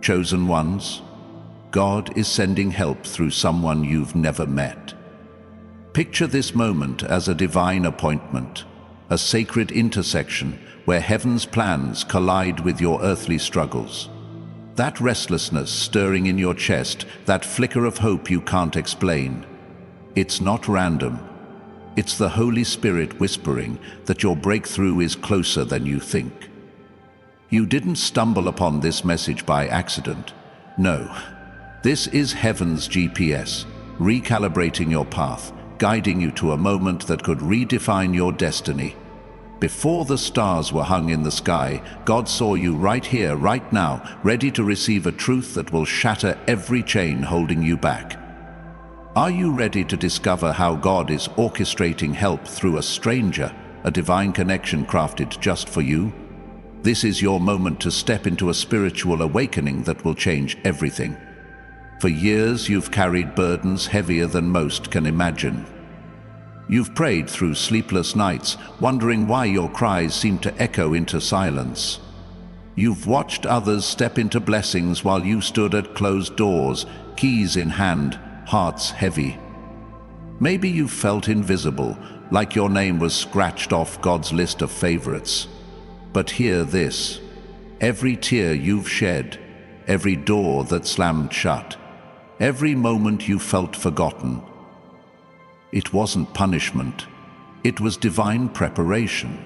chosen ones. God is sending help through someone you've never met. Picture this moment as a divine appointment, a sacred intersection where heaven's plans collide with your earthly struggles. That restlessness stirring in your chest, that flicker of hope you can't explain. It's not random. It's the Holy Spirit whispering that your breakthrough is closer than you think. You didn't stumble upon this message by accident. No, this is heaven's GPS, recalibrating your path, guiding you to a moment that could redefine your destiny. Before the stars were hung in the sky, God saw you right here, right now, ready to receive a truth that will shatter every chain holding you back. Are you ready to discover how God is orchestrating help through a stranger, a divine connection crafted just for you? This is your moment to step into a spiritual awakening that will change everything. For years, you've carried burdens heavier than most can imagine. You've prayed through sleepless nights, wondering why your cries seem to echo into silence. You've watched others step into blessings while you stood at closed doors, keys in hand, hearts heavy. Maybe you've felt invisible, like your name was scratched off God's list of favorites. But hear this: every tear you've shed, every door that slammed shut, every moment you felt forgotten, it wasn't punishment, it was divine preparation.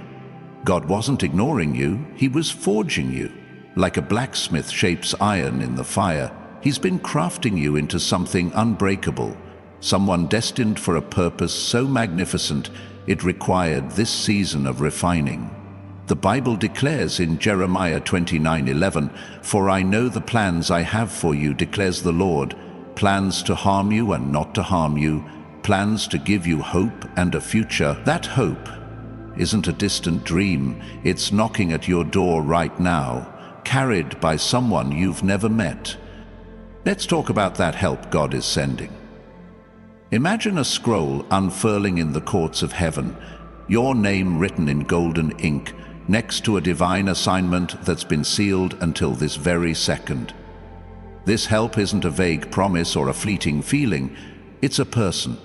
God wasn't ignoring you, He was forging you. Like a blacksmith shapes iron in the fire, He's been crafting you into something unbreakable, someone destined for a purpose so magnificent it required this season of refining. The Bible declares in Jeremiah 29:11, "For I know the plans I have for you, declares the Lord, plans to harm you and not to harm you, plans to give you hope and a future." That hope isn't a distant dream, it's knocking at your door right now, carried by someone you've never met. Let's talk about that help God is sending. Imagine a scroll unfurling in the courts of heaven, your name written in golden ink, next to a divine assignment that's been sealed until this very second. This help isn't a vague promise or a fleeting feeling, it's a person,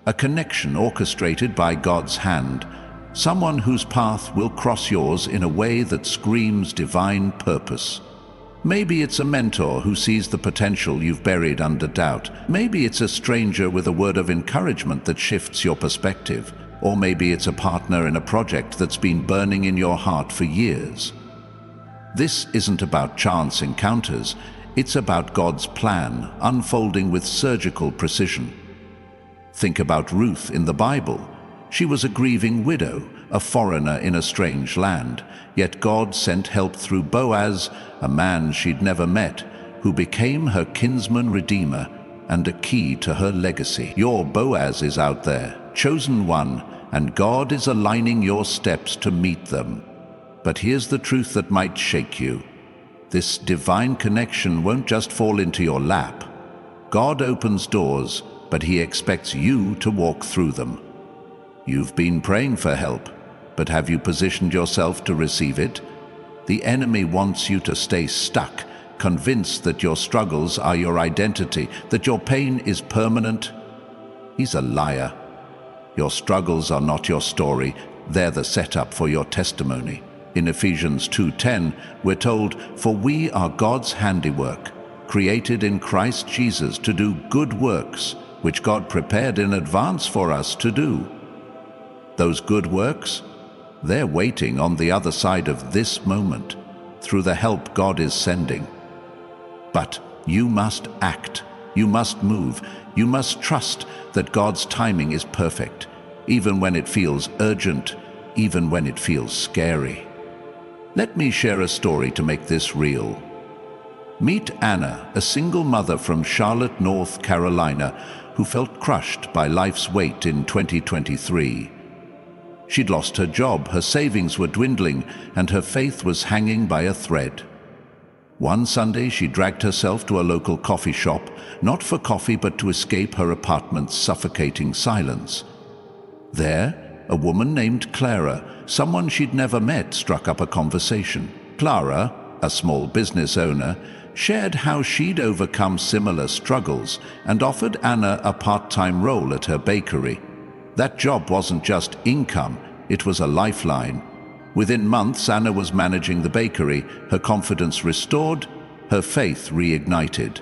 a connection orchestrated by God's hand, someone whose path will cross yours in a way that screams divine purpose. Maybe it's a mentor who sees the potential you've buried under doubt. Maybe it's a stranger with a word of encouragement that shifts your perspective. Or maybe it's a partner in a project that's been burning in your heart for years. This isn't about chance encounters, it's about God's plan unfolding with surgical precision. Think about Ruth in the Bible. She was a grieving widow, a foreigner in a strange land, yet God sent help through Boaz, a man she'd never met, who became her kinsman redeemer and a key to her legacy. Your Boaz is out there, chosen one, and God is aligning your steps to meet them. But here's the truth that might shake you. This divine connection won't just fall into your lap. God opens doors, but He expects you to walk through them. You've been praying for help, but have you positioned yourself to receive it? The enemy wants you to stay stuck, convinced that your struggles are your identity, that your pain is permanent. He's a liar. Your struggles are not your story, they're the setup for your testimony. In Ephesians 2:10, we're told, "For we are God's handiwork, created in Christ Jesus to do good works, which God prepared in advance for us to do." Those good works, they're waiting on the other side of this moment, through the help God is sending. But you must act, you must move, you must trust that God's timing is perfect, even when it feels urgent, even when it feels scary. Let me share a story to make this real. Meet Anna, a single mother from Charlotte, North Carolina, who felt crushed by life's weight in 2023. She'd lost her job, her savings were dwindling, and her faith was hanging by a thread. One Sunday, she dragged herself to a local coffee shop, not for coffee but to escape her apartment's suffocating silence. There, a woman named Clara, someone she'd never met, struck up a conversation. Clara, a small business owner, shared how she'd overcome similar struggles and offered Anna a part-time role at her bakery. That job wasn't just income, it was a lifeline. Within months, Anna was managing the bakery, her confidence restored, her faith reignited.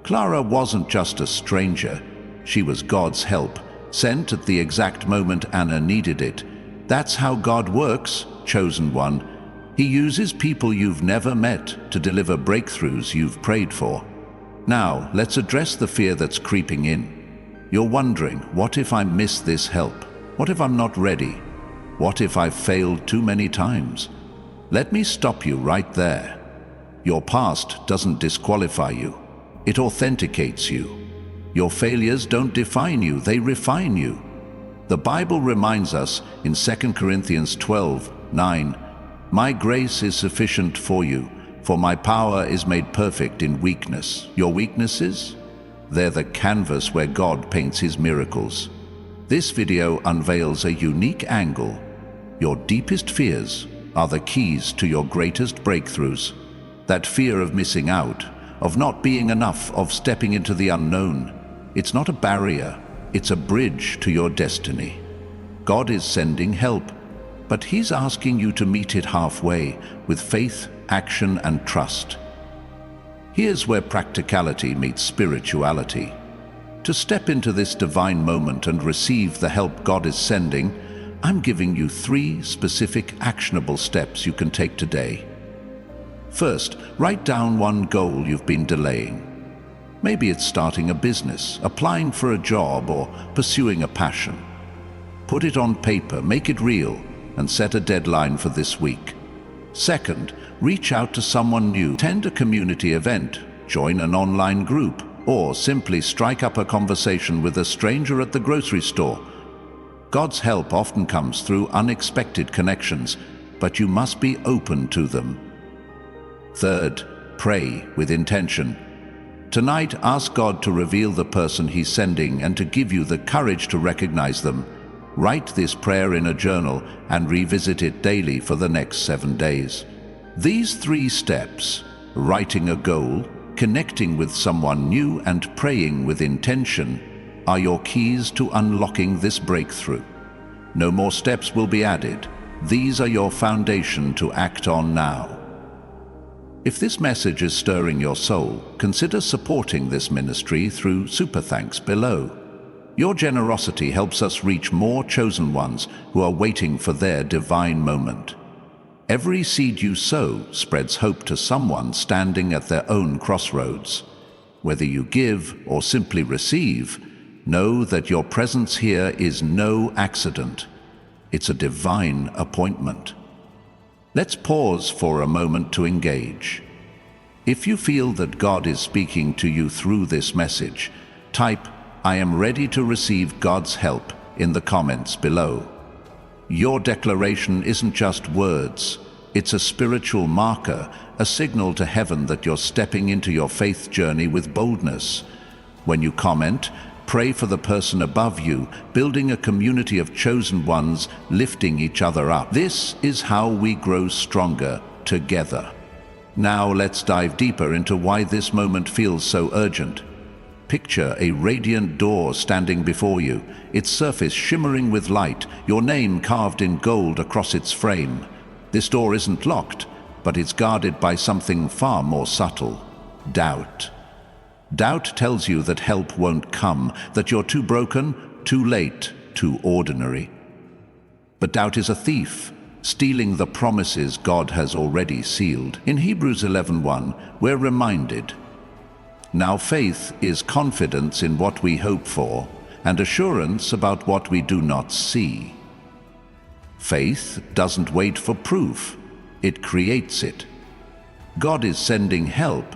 Clara wasn't just a stranger, she was God's help, sent at the exact moment Anna needed it. That's how God works, chosen one. He uses people you've never met to deliver breakthroughs you've prayed for. Now, let's address the fear that's creeping in. You're wondering, what if I miss this help? What if I'm not ready? What if I've failed too many times? Let me stop you right there. Your past doesn't disqualify you. It authenticates you. Your failures don't define you, they refine you. The Bible reminds us in 2 Corinthians 12:9, "My grace is sufficient for you, for my power is made perfect in weakness." Your weaknesses? They're the canvas where God paints his miracles. This video unveils a unique angle. Your deepest fears are the keys to your greatest breakthroughs. That fear of missing out, of not being enough, of stepping into the unknown. It's not a barrier, it's a bridge to your destiny. God is sending help, but he's asking you to meet it halfway with faith, action, and trust. Here's where practicality meets spirituality. To step into this divine moment and receive the help God is sending, I'm giving you 3 specific actionable steps you can take today. First, write down one goal you've been delaying. Maybe it's starting a business, applying for a job, or pursuing a passion. Put it on paper, make it real, and set a deadline for this week. Second, reach out to someone new. Attend a community event, join an online group, or simply strike up a conversation with a stranger at the grocery store. God's help often comes through unexpected connections, but you must be open to them. Third, pray with intention. Tonight, ask God to reveal the person he's sending and to give you the courage to recognize them. Write this prayer in a journal and revisit it daily for the next 7 days. These 3 steps, writing a goal, connecting with someone new, and praying with intention, are your keys to unlocking this breakthrough. No more steps will be added. These are your foundation to act on now. If this message is stirring your soul, consider supporting this ministry through Super Thanks below. Your generosity helps us reach more chosen ones who are waiting for their divine moment. Every seed you sow spreads hope to someone standing at their own crossroads. Whether you give or simply receive, know that your presence here is no accident. It's a divine appointment. Let's pause for a moment to engage. If you feel that God is speaking to you through this message, type "I am ready to receive God's help" in the comments below. Your declaration isn't just words, it's a spiritual marker, a signal to heaven that you're stepping into your faith journey with boldness. When you comment, pray for the person above you, building a community of chosen ones, lifting each other up. This is how we grow stronger together. Now let's dive deeper into why this moment feels so urgent. Picture a radiant door standing before you, its surface shimmering with light, your name carved in gold across its frame. This door isn't locked, but it's guarded by something far more subtle: doubt. Doubt tells you that help won't come, that you're too broken, too late, too ordinary. But doubt is a thief, stealing the promises God has already sealed. In Hebrews 11:1, we're reminded, "Now faith is confidence in what we hope for, and assurance about what we do not see." Faith doesn't wait for proof, it creates it. God is sending help,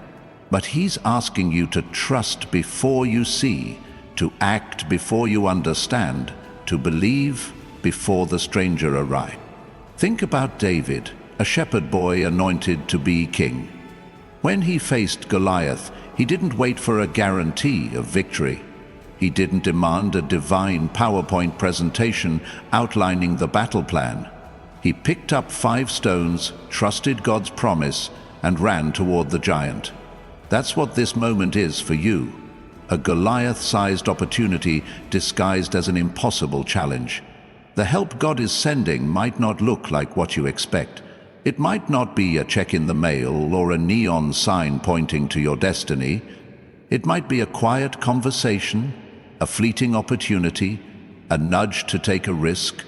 but he's asking you to trust before you see, to act before you understand, to believe before the stranger arrives. Think about David, a shepherd boy anointed to be king. When he faced Goliath, he didn't wait for a guarantee of victory. He didn't demand a divine PowerPoint presentation outlining the battle plan. He picked up 5 stones, trusted God's promise, and ran toward the giant. That's what this moment is for you. A Goliath-sized opportunity disguised as an impossible challenge. The help God is sending might not look like what you expect. It might not be a check in the mail or a neon sign pointing to your destiny. It might be a quiet conversation, a fleeting opportunity, a nudge to take a risk,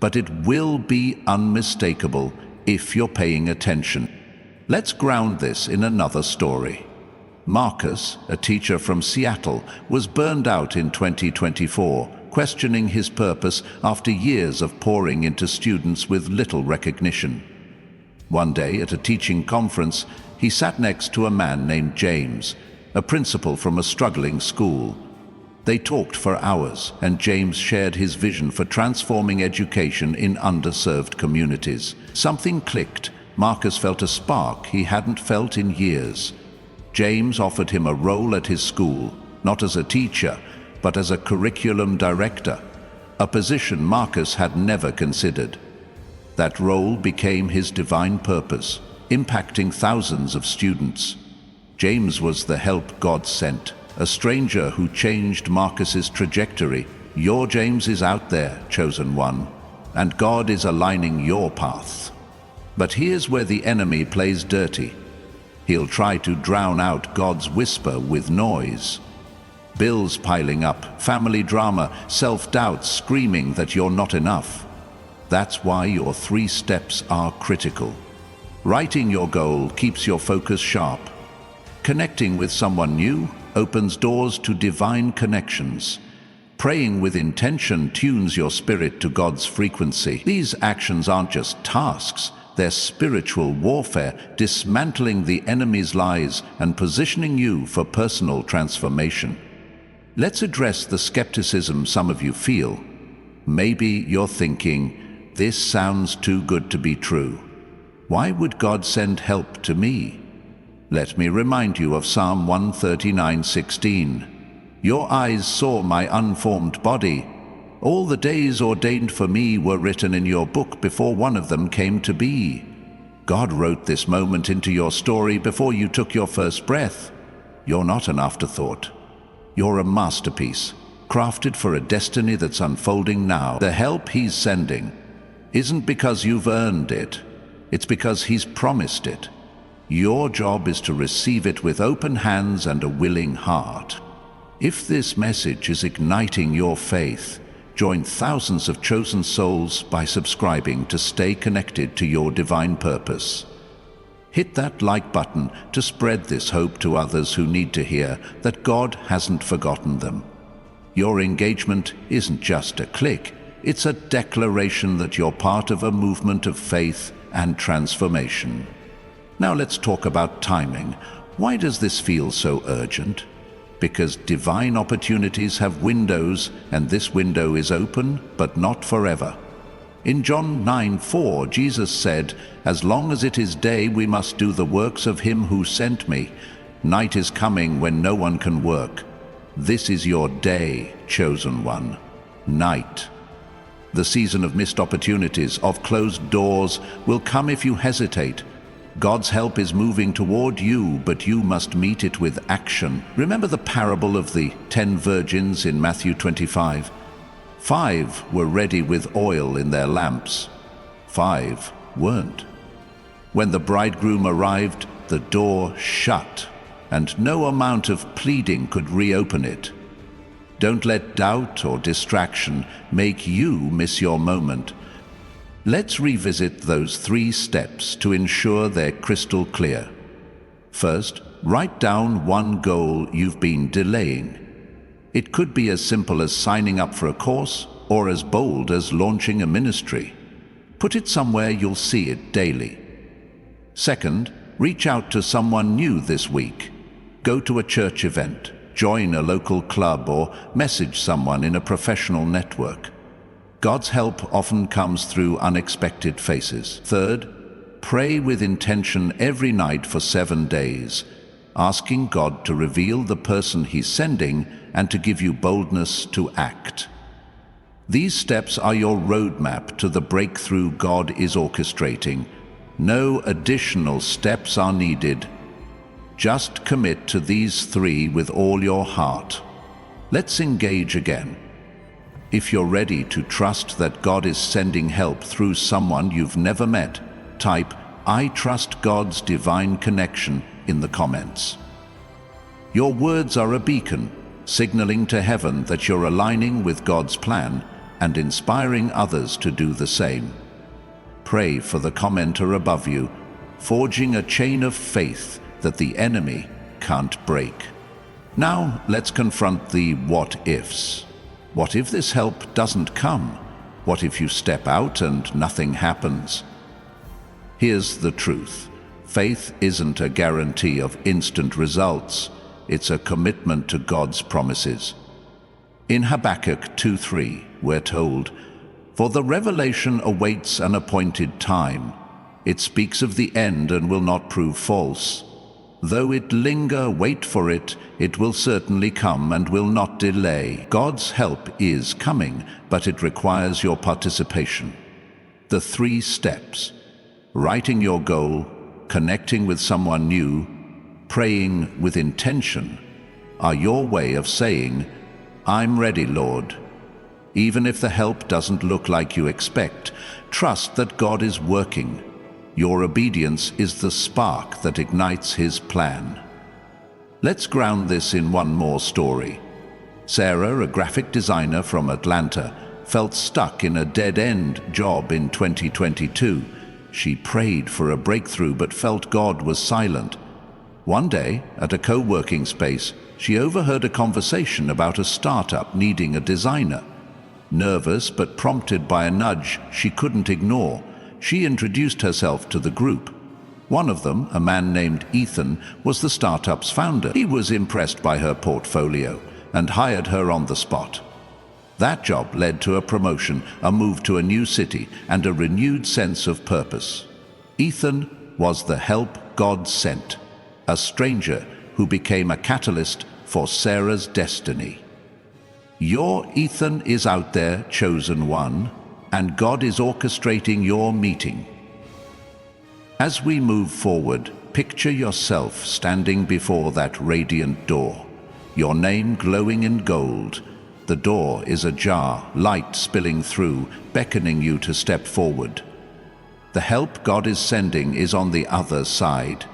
but it will be unmistakable if you're paying attention. Let's ground this in another story. Marcus, a teacher from Seattle, was burned out in 2024, questioning his purpose after years of pouring into students with little recognition. One day at a teaching conference, he sat next to a man named James, a principal from a struggling school. They talked for hours, and James shared his vision for transforming education in underserved communities. Something clicked. Marcus felt a spark he hadn't felt in years. James offered him a role at his school, not as a teacher, but as a curriculum director, a position Marcus had never considered. That role became his divine purpose, impacting thousands of students. James was the help God sent, a stranger who changed Marcus's trajectory. Your James is out there, chosen one, and God is aligning your path. But here's where the enemy plays dirty. He'll try to drown out God's whisper with noise. Bills piling up, family drama, self-doubt screaming that you're not enough. That's why your 3 steps are critical. Writing your goal keeps your focus sharp. Connecting with someone new opens doors to divine connections. Praying with intention tunes your spirit to God's frequency. These actions aren't just tasks. They're spiritual warfare, dismantling the enemy's lies and positioning you for personal transformation. Let's address the skepticism some of you feel. Maybe you're thinking, this sounds too good to be true. Why would God send help to me? Let me remind you of Psalm 139:16. Your eyes saw my unformed body. All the days ordained for me were written in your book before one of them came to be. God wrote this moment into your story before you took your first breath. You're not an afterthought. You're a masterpiece, crafted for a destiny that's unfolding now. The help He's sending isn't because you've earned it. It's because He's promised it. Your job is to receive it with open hands and a willing heart. If this message is igniting your faith, join thousands of chosen souls by subscribing to stay connected to your divine purpose. Hit that like button to spread this hope to others who need to hear that God hasn't forgotten them. Your engagement isn't just a click, it's a declaration that you're part of a movement of faith and transformation. Now let's talk about timing. Why does this feel so urgent? Because divine opportunities have windows, and this window is open, but not forever. In John 9:4, Jesus said, "As long as it is day, we must do the works of him who sent me. Night is coming when no one can work. This is your day, chosen one. Night." The season of missed opportunities, of closed doors, will come if you hesitate. God's help is moving toward you, but you must meet it with action. Remember the parable of the 10 virgins in Matthew 25? 5 were ready with oil in their lamps. 5 weren't. When the bridegroom arrived, the door shut, and no amount of pleading could reopen it. Don't let doubt or distraction make you miss your moment. Let's revisit those 3 steps to ensure they're crystal clear. First, write down one goal you've been delaying. It could be as simple as signing up for a course or as bold as launching a ministry. Put it somewhere you'll see it daily. Second, reach out to someone new this week. Go to a church event, join a local club, or message someone in a professional network. God's help often comes through unexpected faces. Third, pray with intention every night for 7 days, asking God to reveal the person He's sending and to give you boldness to act. These steps are your roadmap to the breakthrough God is orchestrating. No additional steps are needed. Just commit to these 3 with all your heart. Let's engage again. If you're ready to trust that God is sending help through someone you've never met, type "I trust God's divine connection" in the comments. Your words are a beacon, signaling to heaven that you're aligning with God's plan and inspiring others to do the same. Pray for the commenter above you, forging a chain of faith that the enemy can't break. Now let's confront the what-ifs. What if this help doesn't come? What if you step out and nothing happens? Here's the truth. Faith isn't a guarantee of instant results. It's a commitment to God's promises. In Habakkuk 2:3, we're told, "For the revelation awaits an appointed time. It speaks of the end and will not prove false. Though it linger, wait for it, it will certainly come and will not delay." God's help is coming, but it requires your participation. The 3 steps: writing your goal, connecting with someone new, praying with intention, are your way of saying, "I'm ready, Lord." Even if the help doesn't look like you expect, trust that God is working. Your obedience is the spark that ignites His plan. Let's ground this in one more story. Sarah, a graphic designer from Atlanta, felt stuck in a dead-end job in 2022. She prayed for a breakthrough but felt God was silent. One day, at a co-working space, she overheard a conversation about a startup needing a designer. Nervous but prompted by a nudge she couldn't ignore, she introduced herself to the group. One of them, a man named Ethan, was the startup's founder. He was impressed by her portfolio and hired her on the spot. That job led to a promotion, a move to a new city, and a renewed sense of purpose. Ethan was the help God sent, a stranger who became a catalyst for Sarah's destiny. Your Ethan is out there, chosen one, and God is orchestrating your meeting. As we move forward, picture yourself standing before that radiant door, your name glowing in gold. The door is ajar, light spilling through, beckoning you to step forward. The help God is sending is on the other side,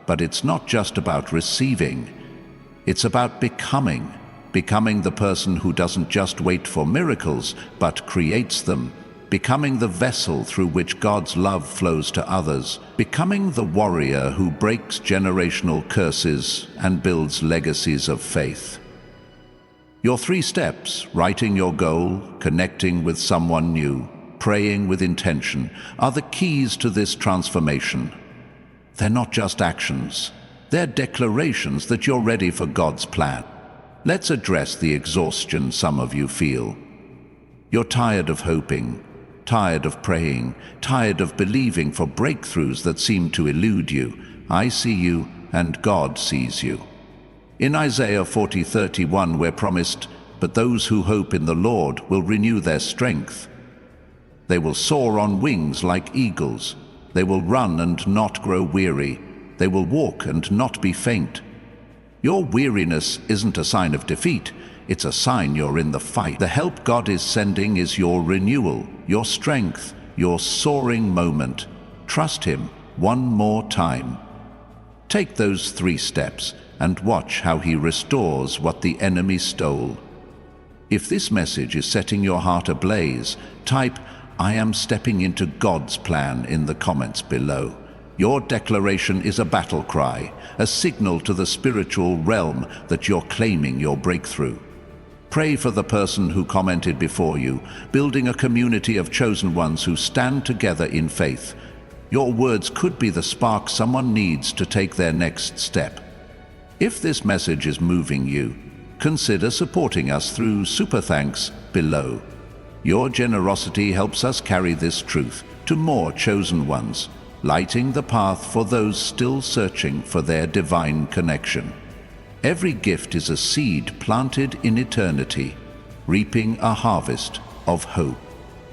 but it's not just about receiving. It's about becoming the person who doesn't just wait for miracles, but creates them. Becoming the vessel through which God's love flows to others. Becoming the warrior who breaks generational curses and builds legacies of faith. Your 3 steps, writing your goal, connecting with someone new, praying with intention, are the keys to this transformation. They're not just actions. They're declarations that you're ready for God's plan. Let's address the exhaustion some of you feel. You're tired of hoping, tired of praying, tired of believing for breakthroughs that seem to elude you. I see you, and God sees you. In Isaiah 40:31 we're promised, "But those who hope in the Lord will renew their strength. They will soar on wings like eagles. They will run and not grow weary. They will walk and not be faint." Your weariness isn't a sign of defeat. It's a sign you're in the fight. The help God is sending is your renewal, your strength, your soaring moment. Trust Him one more time. Take those 3 steps and watch how He restores what the enemy stole. If this message is setting your heart ablaze, type "I am stepping into God's plan" in the comments below. Your declaration is a battle cry, a signal to the spiritual realm that you're claiming your breakthrough. Pray for the person who commented before you, building a community of chosen ones who stand together in faith. Your words could be the spark someone needs to take their next step. If this message is moving you, consider supporting us through Super Thanks below. Your generosity helps us carry this truth to more chosen ones, lighting the path for those still searching for their divine connection. Every gift is a seed planted in eternity, reaping a harvest of hope.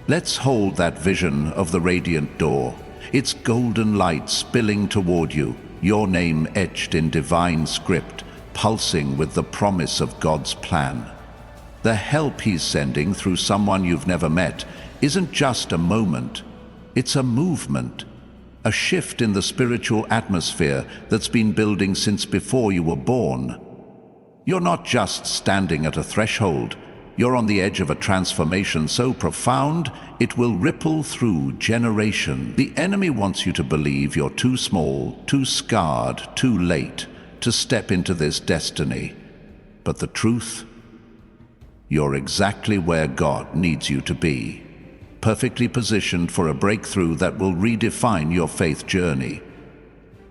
Let's hold that vision of the radiant door, its golden light spilling toward you, your name etched in divine script, pulsing with the promise of God's plan. The help He's sending through someone you've never met isn't just a moment, it's a movement, a shift in the spiritual atmosphere that's been building since before you were born. You're not just standing at a threshold, you're on the edge of a transformation so profound it will ripple through generations. The enemy wants you to believe you're too small, too scarred, too late to step into this destiny. But the truth? You're exactly where God needs you to be, perfectly positioned for a breakthrough that will redefine your faith journey.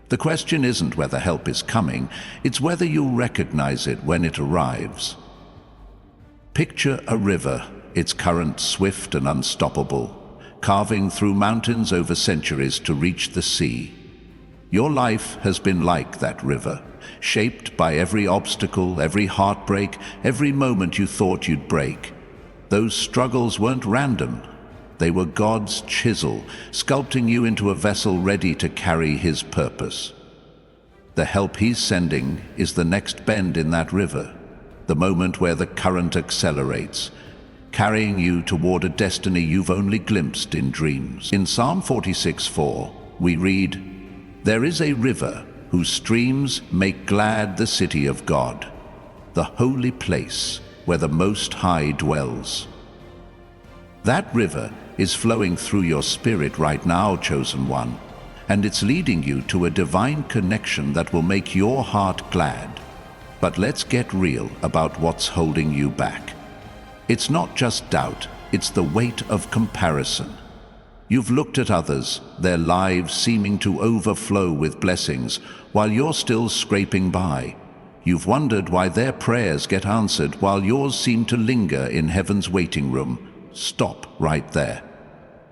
The question isn't whether help is coming, it's whether you'll recognize it when it arrives. Picture a river, its current swift and unstoppable, carving through mountains over centuries to reach the sea. Your life has been like that river, shaped by every obstacle, every heartbreak, every moment you thought you'd break. Those struggles weren't random. They were God's chisel, sculpting you into a vessel ready to carry His purpose. The help He's sending is the next bend in that river, the moment where the current accelerates, carrying you toward a destiny you've only glimpsed in dreams. In Psalm 46:4, we read, "There is a river whose streams make glad the city of God, the holy place where the Most High dwells." That river is flowing through your spirit right now, chosen one, and it's leading you to a divine connection that will make your heart glad. But let's get real about what's holding you back. It's not just doubt, it's the weight of comparison. You've looked at others, their lives seeming to overflow with blessings, while you're still scraping by. You've wondered why their prayers get answered while yours seem to linger in heaven's waiting room. Stop right there.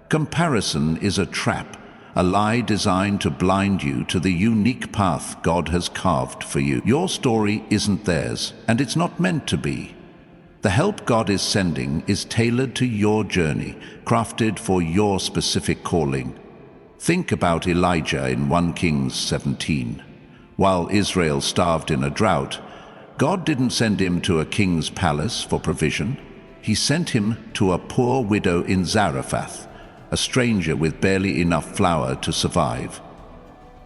Comparison is a trap, a lie designed to blind you to the unique path God has carved for you. Your story isn't theirs, and it's not meant to be. The help God is sending is tailored to your journey, crafted for your specific calling. Think about Elijah in 1 Kings 17. While Israel starved in a drought, God didn't send him to a king's palace for provision. He sent him to a poor widow in Zarephath, a stranger with barely enough flour to survive.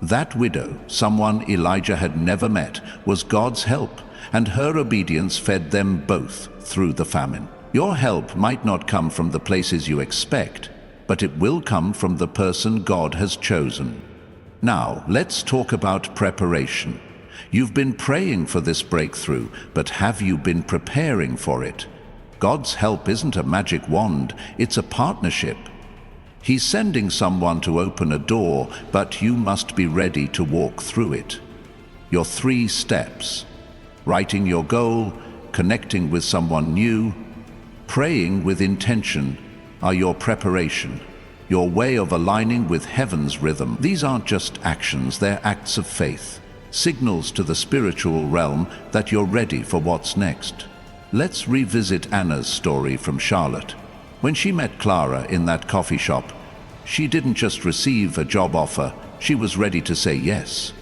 That widow, someone Elijah had never met, was God's help, and her obedience fed them both through the famine. Your help might not come from the places you expect, but it will come from the person God has chosen. Now, let's talk about preparation. You've been praying for this breakthrough, but have you been preparing for it? God's help isn't a magic wand, it's a partnership. He's sending someone to open a door, but you must be ready to walk through it. Your 3 steps: writing your goal, connecting with someone new, praying with intention are your preparation, your way of aligning with heaven's rhythm. These aren't just actions, they're acts of faith, signals to the spiritual realm that you're ready for what's next. Let's revisit Anna's story from Charlotte. When she met Clara in that coffee shop, she didn't just receive a job offer, she was ready to say yes.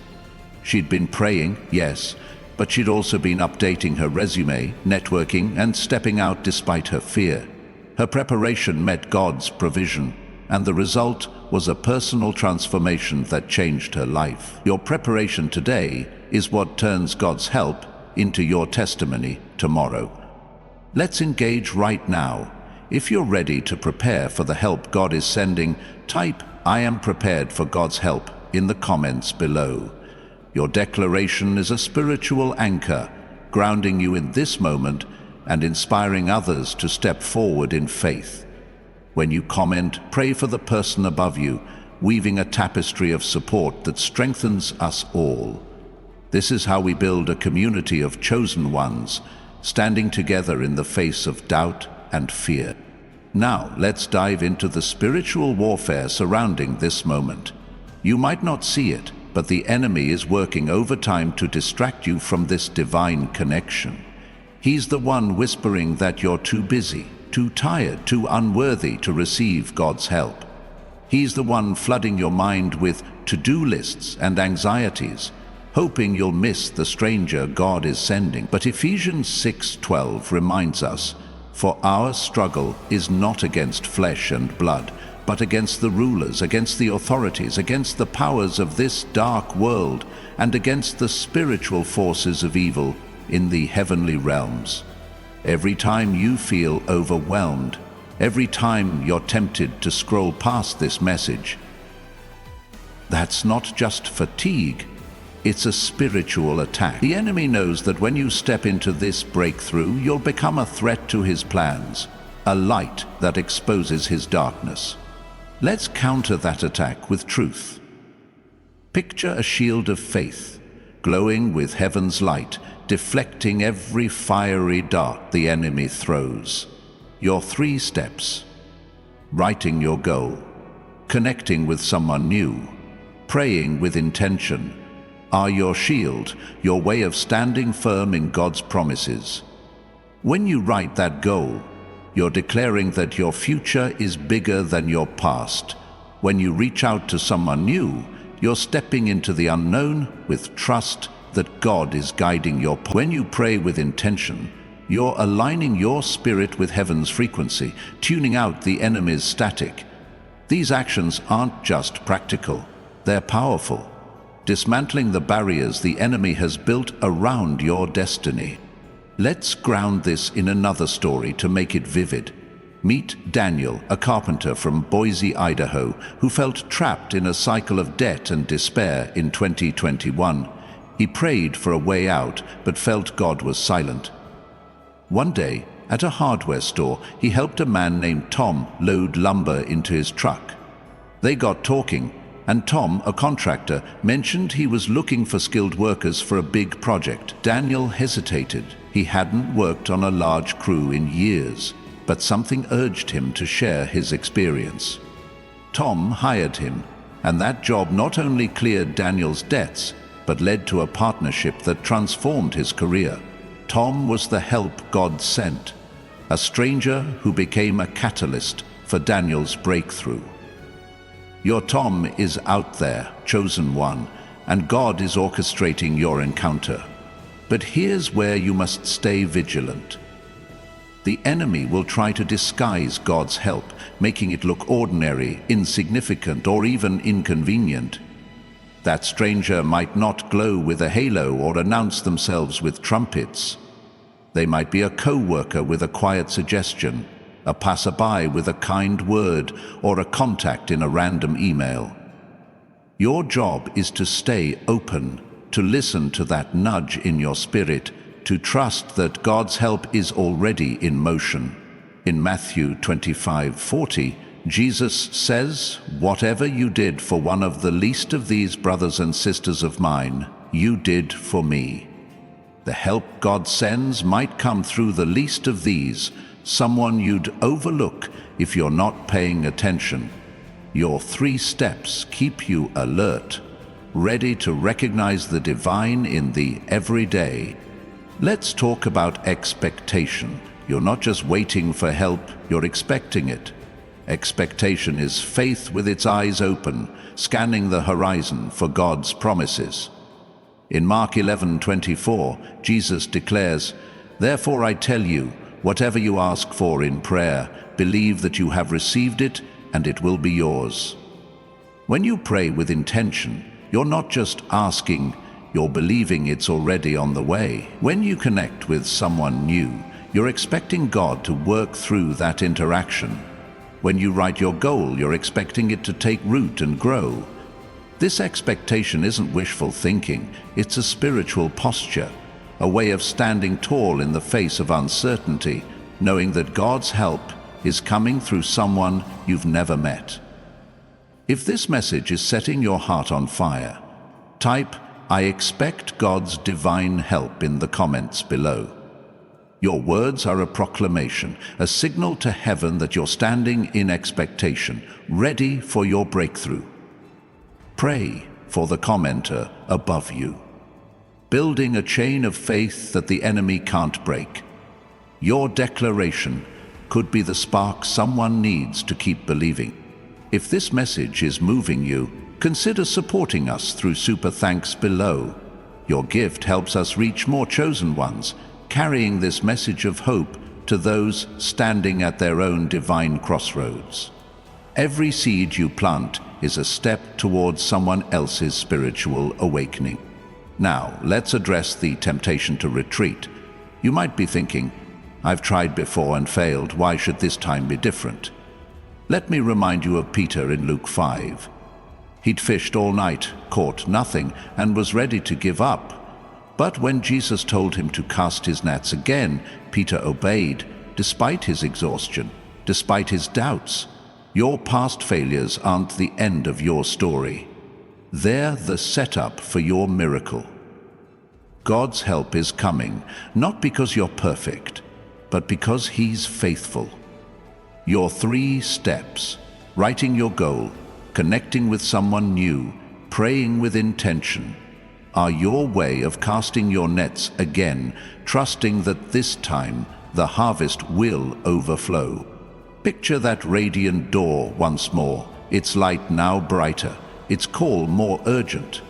She'd been praying, yes, but she'd also been updating her resume, networking, and stepping out despite her fear. Her preparation met God's provision, and the result was a personal transformation that changed her life. Your preparation today is what turns God's help into your testimony tomorrow. Let's engage right now. If you're ready to prepare for the help God is sending, type "I am prepared for God's help" in the comments below. Your declaration is a spiritual anchor, grounding you in this moment and inspiring others to step forward in faith. When you comment, pray for the person above you, weaving a tapestry of support that strengthens us all. This is how we build a community of chosen ones, standing together in the face of doubt and fear. Now, let's dive into the spiritual warfare surrounding this moment. You might not see it, but the enemy is working overtime to distract you from this divine connection. He's the one whispering that you're too busy, too tired, too unworthy to receive God's help. He's the one flooding your mind with to-do lists and anxieties, hoping you'll miss the stranger God is sending. But Ephesians 6:12 reminds us, "For our struggle is not against flesh and blood, but against the rulers, against the authorities, against the powers of this dark world, and against the spiritual forces of evil in the heavenly realms." Every time you feel overwhelmed, every time you're tempted to scroll past this message, that's not just fatigue, it's a spiritual attack. The enemy knows that when you step into this breakthrough, you'll become a threat to his plans, a light that exposes his darkness. Let's counter that attack with truth. Picture a shield of faith, glowing with heaven's light, deflecting every fiery dart the enemy throws. Your 3 steps: writing your goal, connecting with someone new, praying with intention, are your shield, your way of standing firm in God's promises. When you write that goal, you're declaring that your future is bigger than your past. When you reach out to someone new, you're stepping into the unknown with trust that God is guiding your path. When you pray with intention, you're aligning your spirit with heaven's frequency, tuning out the enemy's static. These actions aren't just practical, they're powerful, dismantling the barriers the enemy has built around your destiny. Let's ground this in another story to make it vivid. Meet Daniel, a carpenter from Boise, Idaho, who felt trapped in a cycle of debt and despair in 2021. He prayed for a way out, but felt God was silent. One day, at a hardware store, he helped a man named Tom load lumber into his truck. They got talking, and Tom, a contractor, mentioned he was looking for skilled workers for a big project. Daniel hesitated. He hadn't worked on a large crew in years, but something urged him to share his experience. Tom hired him, and that job not only cleared Daniel's debts, but led to a partnership that transformed his career. Tom was the help God sent, a stranger who became a catalyst for Daniel's breakthrough. Your Tom is out there, chosen one, and God is orchestrating your encounter. But here's where you must stay vigilant. The enemy will try to disguise God's help, making it look ordinary, insignificant, or even inconvenient. That stranger might not glow with a halo or announce themselves with trumpets. They might be a co-worker with a quiet suggestion, a passerby with a kind word, or a contact in a random email. Your job is to stay open, to listen to that nudge in your spirit, to trust that God's help is already in motion. In Matthew 25:40, Jesus says, "Whatever you did for one of the least of these brothers and sisters of mine, you did for me." The help God sends might come through the least of these, someone you'd overlook if you're not paying attention. Your 3 steps keep you alert, ready to recognize the divine in the everyday. Let's talk about expectation. You're not just waiting for help, you're expecting it. Expectation is faith with its eyes open, scanning the horizon for God's promises. In Mark 11:24, Jesus declares, "Therefore I tell you, whatever you ask for in prayer, believe that you have received it and it will be yours." When you pray with intention, you're not just asking, you're believing it's already on the way. When you connect with someone new, you're expecting God to work through that interaction. When you write your goal, you're expecting it to take root and grow. This expectation isn't wishful thinking, it's a spiritual posture, a way of standing tall in the face of uncertainty, knowing that God's help is coming through someone you've never met. If this message is setting your heart on fire, type, "I expect God's divine help" in the comments below. Your words are a proclamation, a signal to heaven that you're standing in expectation, ready for your breakthrough. Pray for the commenter above you, building a chain of faith that the enemy can't break. Your declaration could be the spark someone needs to keep believing. If this message is moving you, consider supporting us through Super Thanks below. Your gift helps us reach more chosen ones, carrying this message of hope to those standing at their own divine crossroads. Every seed you plant is a step towards someone else's spiritual awakening. Now, let's address the temptation to retreat. You might be thinking, I've tried before and failed, why should this time be different? Let me remind you of Peter in Luke 5. He'd fished all night, caught nothing, and was ready to give up. But when Jesus told him to cast his nets again, Peter obeyed, despite his exhaustion, despite his doubts. Your past failures aren't the end of your story. They're the setup for your miracle. God's help is coming, not because you're perfect, but because He's faithful. Your 3 steps: writing your goal, connecting with someone new, praying with intention, are your way of casting your nets again, trusting that this time the harvest will overflow. Picture that radiant door once more, its light now brighter, its call more urgent.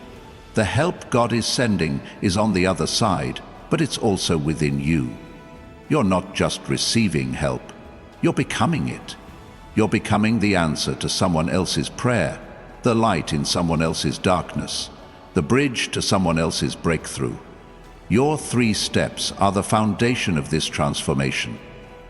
The help God is sending is on the other side, but it's also within you. You're not just receiving help, you're becoming it. You're becoming the answer to someone else's prayer, the light in someone else's darkness, the bridge to someone else's breakthrough. Your 3 steps are the foundation of this transformation,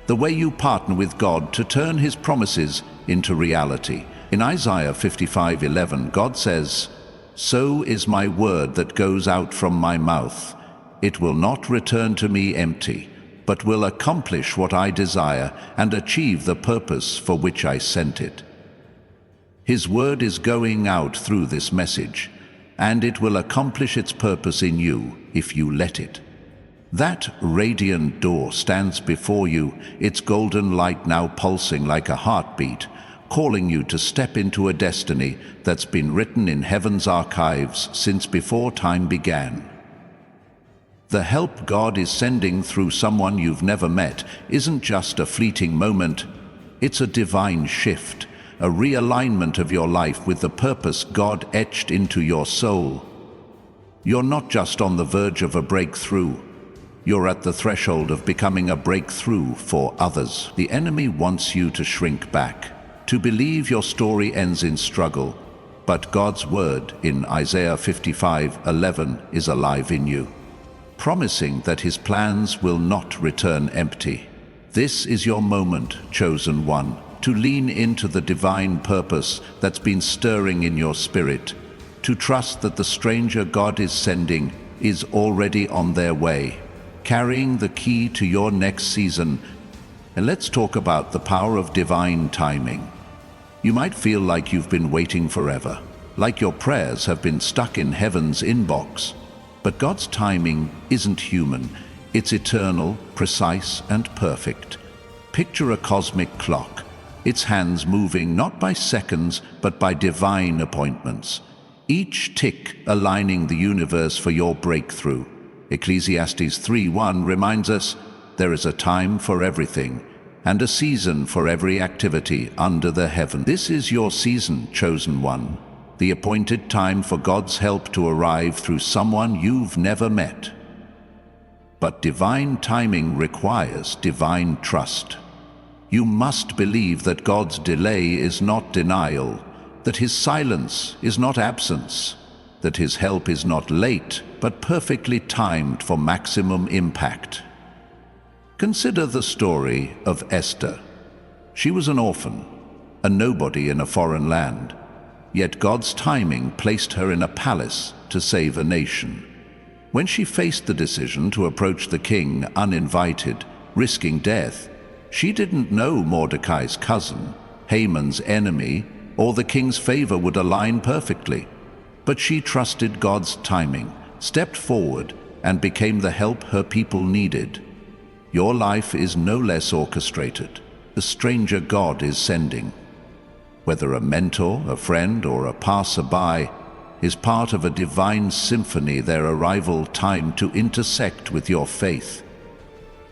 the way you partner with God to turn His promises into reality. In Isaiah 55:11, God says, "So is my word that goes out from my mouth. It will not return to me empty, but will accomplish what I desire and achieve the purpose for which I sent it." His word is going out through this message, and it will accomplish its purpose in you if you let it. That radiant door stands before you, its golden light now pulsing like a heartbeat, calling you to step into a destiny that's been written in heaven's archives since before time began. The help God is sending through someone you've never met isn't just a fleeting moment, it's a divine shift, a realignment of your life with the purpose God etched into your soul. You're not just on the verge of a breakthrough, you're at the threshold of becoming a breakthrough for others. The enemy wants you to shrink back, to believe your story ends in struggle, but God's word in Isaiah 55:11 is alive in you, promising that His plans will not return empty. This is your moment, chosen one, to lean into the divine purpose that's been stirring in your spirit, to trust that the stranger God is sending is already on their way, carrying the key to your next season. And let's talk about the power of divine timing. You might feel like you've been waiting forever, like your prayers have been stuck in heaven's inbox. But God's timing isn't human. It's eternal, precise, and perfect. Picture a cosmic clock, its hands moving not by seconds, but by divine appointments, each tick aligning the universe for your breakthrough. Ecclesiastes 3:1 reminds us, there is a time for everything, and a season for every activity under the heaven. This is your season, chosen one, the appointed time for God's help to arrive through someone you've never met. But divine timing requires divine trust. You must believe that God's delay is not denial, that His silence is not absence, that His help is not late, but perfectly timed for maximum impact. Consider the story of Esther. She was an orphan, a nobody in a foreign land, yet God's timing placed her in a palace to save a nation. When she faced the decision to approach the king uninvited, risking death, she didn't know Mordecai's cousin, Haman's enemy, or the king's favor would align perfectly. But she trusted God's timing, stepped forward, and became the help her people needed. Your life is no less orchestrated. The stranger God is sending, whether a mentor, a friend, or a passerby, is part of a divine symphony, their arrival timed to intersect with your faith.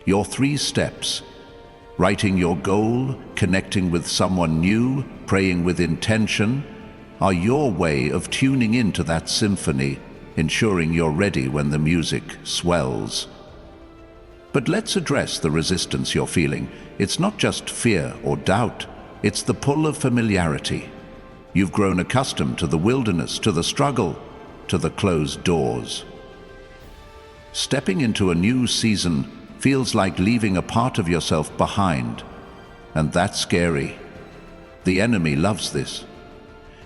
Your 3 steps: writing your goal, connecting with someone new, praying with intention, are your way of tuning into that symphony, ensuring you're ready when the music swells. But let's address the resistance you're feeling. It's not just fear or doubt, it's the pull of familiarity. You've grown accustomed to the wilderness, to the struggle, to the closed doors. Stepping into a new season feels like leaving a part of yourself behind, and that's scary. The enemy loves this.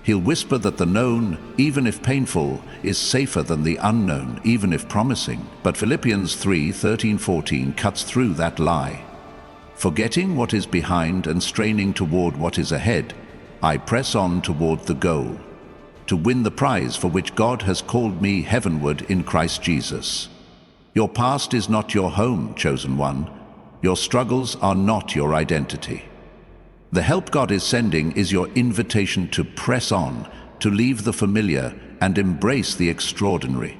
He'll whisper that the known, even if painful, is safer than the unknown, even if promising. But Philippians 3:13-14 cuts through that lie. Forgetting what is behind and straining toward what is ahead, I press on toward the goal, to win the prize for which God has called me heavenward in Christ Jesus. Your past is not your home, chosen one. Your struggles are not your identity. The help God is sending is your invitation to press on, to leave the familiar and embrace the extraordinary.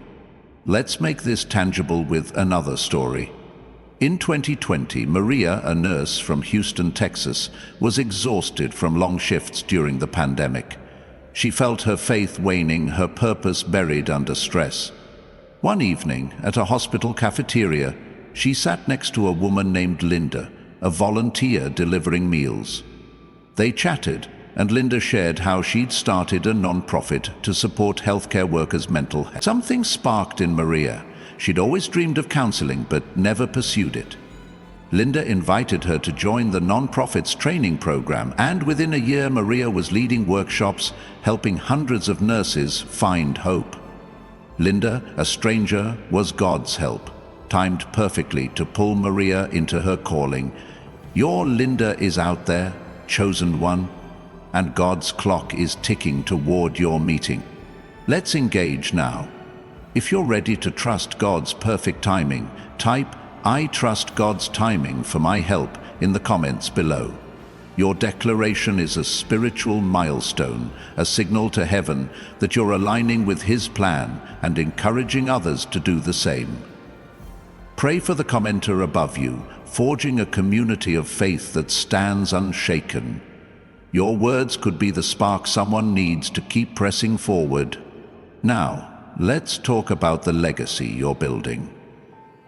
Let's make this tangible with another story. In 2020, Maria, a nurse from Houston, Texas, was exhausted from long shifts during the pandemic. She felt her faith waning, her purpose buried under stress. One evening, at a hospital cafeteria, she sat next to a woman named Linda, a volunteer delivering meals. They chatted, and Linda shared how she'd started a non-profit to support healthcare workers' mental health. Something sparked in Maria. She'd always dreamed of counseling, but never pursued it. Linda invited her to join the non-profit's training program, and within a year, Maria was leading workshops, helping hundreds of nurses find hope. Linda, a stranger, was God's help, timed perfectly to pull Maria into her calling. Your Linda is out there, chosen one, and God's clock is ticking toward your meeting. Let's engage now. If you're ready to trust God's perfect timing, type "I trust God's timing" for my help in the comments below. Your declaration is a spiritual milestone, a signal to heaven that you're aligning with His plan and encouraging others to do the same. Pray for the commenter above you, forging a community of faith that stands unshaken. Your words could be the spark someone needs to keep pressing forward. Now, let's talk about the legacy you're building.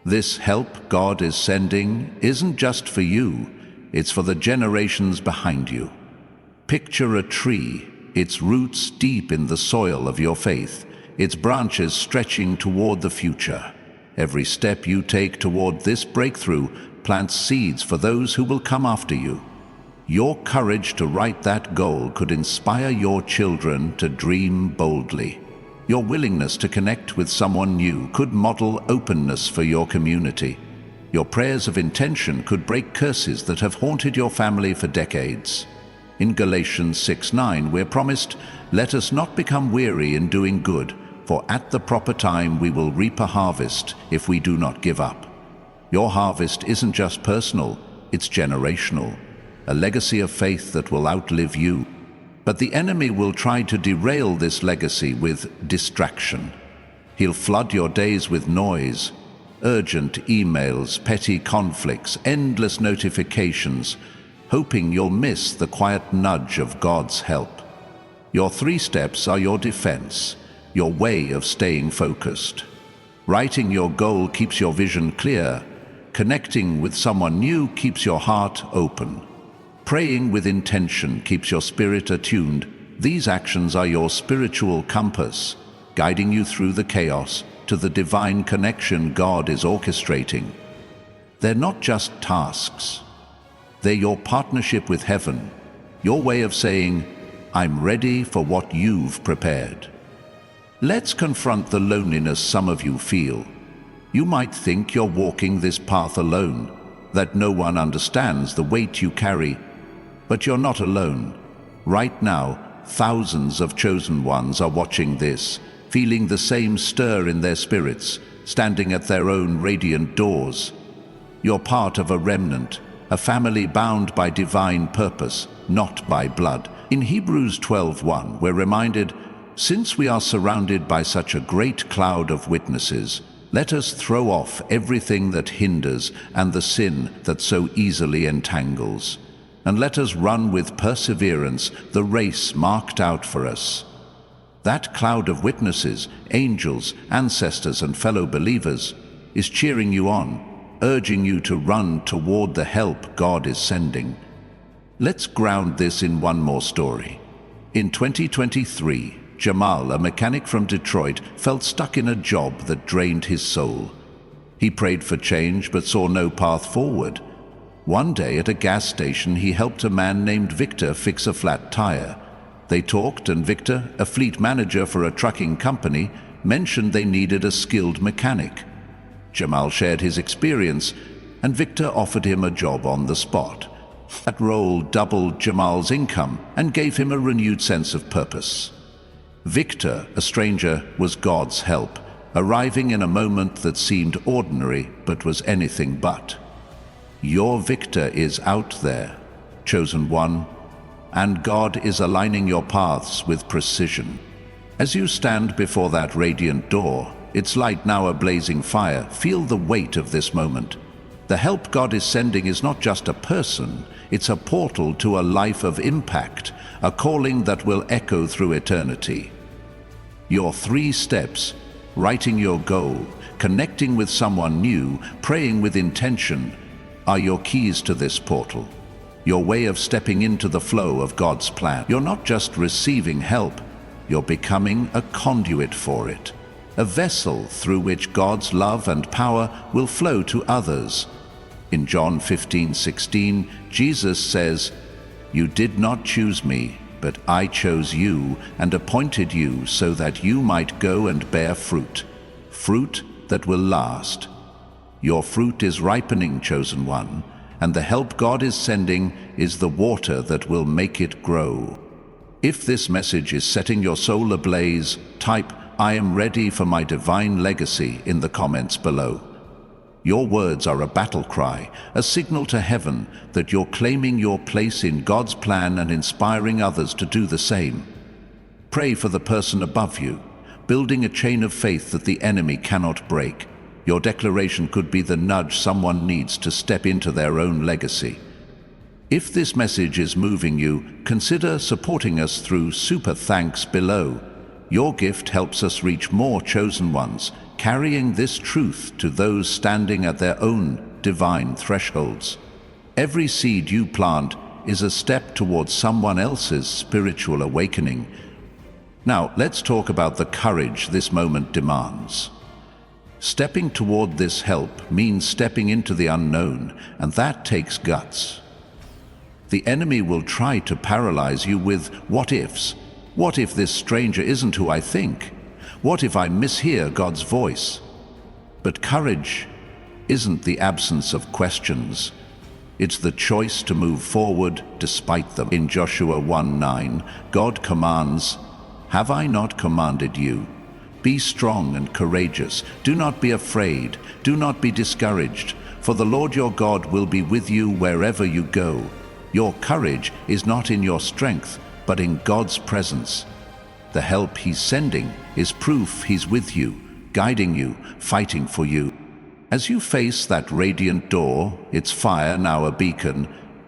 This help God is sending isn't just for you, it's for the generations behind you. Picture a tree, its roots deep in the soil of your faith, its branches stretching toward the future. Every step you take toward this breakthrough plants seeds for those who will come after you. Your courage to write that goal could inspire your children to dream boldly. Your willingness to connect with someone new could model openness for your community. Your prayers of intention could break curses that have haunted your family for decades. In Galatians 6:9, we're promised, "Let us not become weary in doing good, for at the proper time we will reap a harvest if we do not give up." Your harvest isn't just personal, it's generational, a legacy of faith that will outlive you. But the enemy will try to derail this legacy with distraction. He'll flood your days with noise, urgent emails, petty conflicts, endless notifications, hoping you'll miss the quiet nudge of God's help. Your 3 steps are your defense, your way of staying focused. Writing your goal keeps your vision clear. Connecting with someone new keeps your heart open. Praying with intention keeps your spirit attuned. These actions are your spiritual compass, guiding you through the chaos to the divine connection God is orchestrating. They're not just tasks. They're your partnership with heaven, your way of saying, "I'm ready for what you've prepared." Let's confront the loneliness some of you feel. You might think you're walking this path alone, that no one understands the weight you carry, but you're not alone. Right now, thousands of chosen ones are watching this, feeling the same stir in their spirits, standing at their own radiant doors. You're part of a remnant, a family bound by divine purpose, not by blood. In Hebrews 12:1, we're reminded, "Since we are surrounded by such a great cloud of witnesses, let us throw off everything that hinders and the sin that so easily entangles. And let us run with perseverance the race marked out for us, That cloud of witnesses, angels, ancestors, and fellow believers is cheering you on, urging you to run toward the help God is sending. Let's ground this in one more story. In 2023, Jamal, a mechanic from Detroit, felt stuck in a job that drained his soul. He prayed for change but saw no path forward. One day at a gas station, he helped a man named Victor fix a flat tire. They talked, and Victor, a fleet manager for a trucking company, mentioned they needed a skilled mechanic. Jamal shared his experience, and Victor offered him a job on the spot. That role doubled Jamal's income and gave him a renewed sense of purpose. Victor, a stranger, was God's help, arriving in a moment that seemed ordinary but was anything but. Your Victor is out there, chosen one, and God is aligning your paths with precision. As you stand before that radiant door, its light now a blazing fire, feel the weight of this moment. The help God is sending is not just a person, it's a portal to a life of impact, a calling that will echo through eternity. Your 3 steps: writing your goal, connecting with someone new, praying with intention, are your keys to this portal. Your way of stepping into the flow of God's plan. You're not just receiving help, you're becoming a conduit for it, a vessel through which God's love and power will flow to others. In John 15:16, Jesus says, "You did not choose me, but I chose you and appointed you so that you might go and bear fruit, fruit that will last." Your fruit is ripening, chosen one, and the help God is sending is the water that will make it grow. If this message is setting your soul ablaze, type "I am ready for my divine legacy" in the comments below. Your words are a battle cry, a signal to heaven that you're claiming your place in God's plan and inspiring others to do the same. Pray for the person above you, building a chain of faith that the enemy cannot break. Your declaration could be the nudge someone needs to step into their own legacy. If this message is moving you, consider supporting us through Super Thanks below. Your gift helps us reach more chosen ones, carrying this truth to those standing at their own divine thresholds. Every seed you plant is a step towards someone else's spiritual awakening. Now, let's talk about the courage this moment demands. Stepping toward this help means stepping into the unknown, and that takes guts. The enemy will try to paralyze you with what ifs. What if this stranger isn't who I think? What if I mishear God's voice? But courage isn't the absence of questions. It's the choice to move forward despite them. In Joshua 1:9, God commands, "Have I not commanded you? Be strong and courageous. Do not be afraid. Do not be discouraged, for the Lord your God will be with you wherever you go." Your courage is not in your strength, but in God's presence. The help He's sending is proof He's with you, guiding you, fighting for you. As you face that radiant door, its fire now a beacon,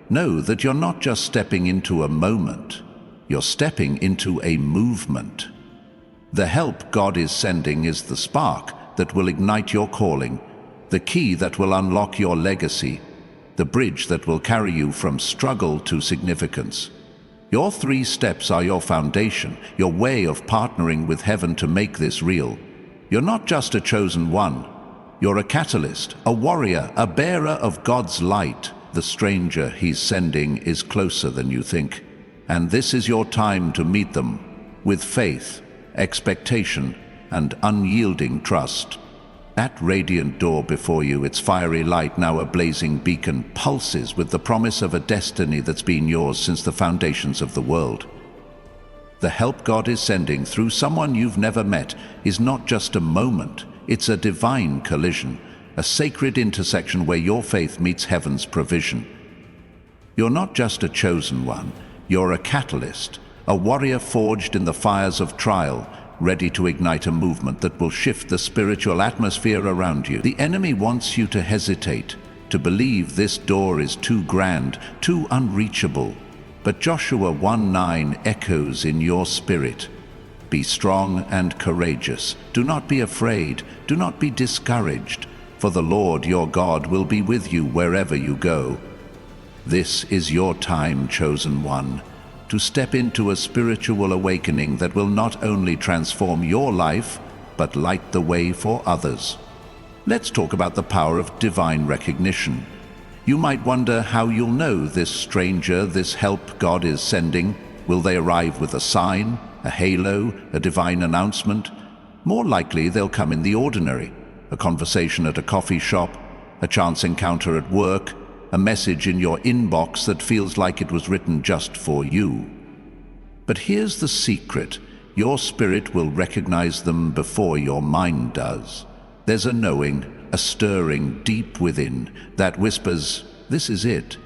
know that you're not just stepping into a moment, you're stepping into a movement. The help God is sending is the spark that will ignite your calling, the key that will unlock your legacy, the bridge that will carry you from struggle to significance. Your 3 steps are your foundation, your way of partnering with heaven to make this real. You're not just a chosen one. You're a catalyst, a warrior, a bearer of God's light. The stranger He's sending is closer than you think. And this is your time to meet them with faith, expectation, and unyielding trust. That radiant door before you, its fiery light now a blazing beacon, pulses with the promise of a destiny that's been yours since the foundations of the world. The help God is sending through someone you've never met is not just a moment, it's a divine collision, a sacred intersection where your faith meets heaven's provision. You're not just a chosen one, you're a catalyst, a warrior forged in the fires of trial, ready to ignite a movement that will shift the spiritual atmosphere around you. The enemy wants you to hesitate, to believe this door is too grand, too unreachable. But Joshua 1:9 echoes in your spirit. Be strong and courageous. Do not be afraid. Do not be discouraged, for the Lord your God will be with you wherever you go. This is your time, chosen one, to step into a spiritual awakening that will not only transform your life, but light the way for others. Let's talk about the power of divine recognition. You might wonder how you'll know this stranger, this help God is sending. Will they arrive with a sign, a halo, a divine announcement? More likely they'll come in the ordinary: a conversation at a coffee shop, a chance encounter at work, a message in your inbox that feels like it was written just for you. But here's the secret: your spirit will recognize them before your mind does. There's a knowing, a stirring deep within that whispers, "This is it."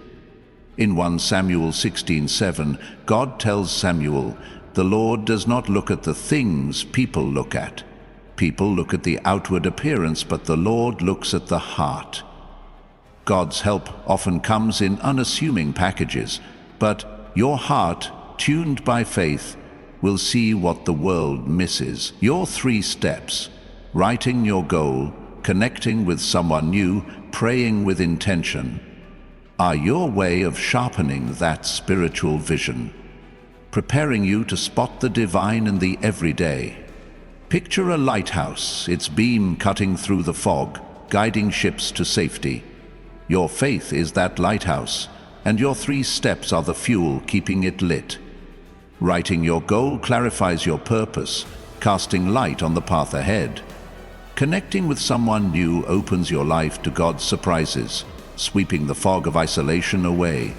In 1 Samuel 16:7, God tells Samuel, "The Lord does not look at the things people look at. People look at the outward appearance, but the Lord looks at the heart." God's help often comes in unassuming packages, but your heart, tuned by faith, will see what the world misses. Your 3 steps: writing your goal, connecting with someone new, praying with intention, are your way of sharpening that spiritual vision, preparing you to spot the divine in the everyday. Picture a lighthouse, its beam cutting through the fog, guiding ships to safety. Your faith is that lighthouse, and your 3 steps are the fuel keeping it lit. Writing your goal clarifies your purpose, casting light on the path ahead. Connecting with someone new opens your life to God's surprises, sweeping the fog of isolation away.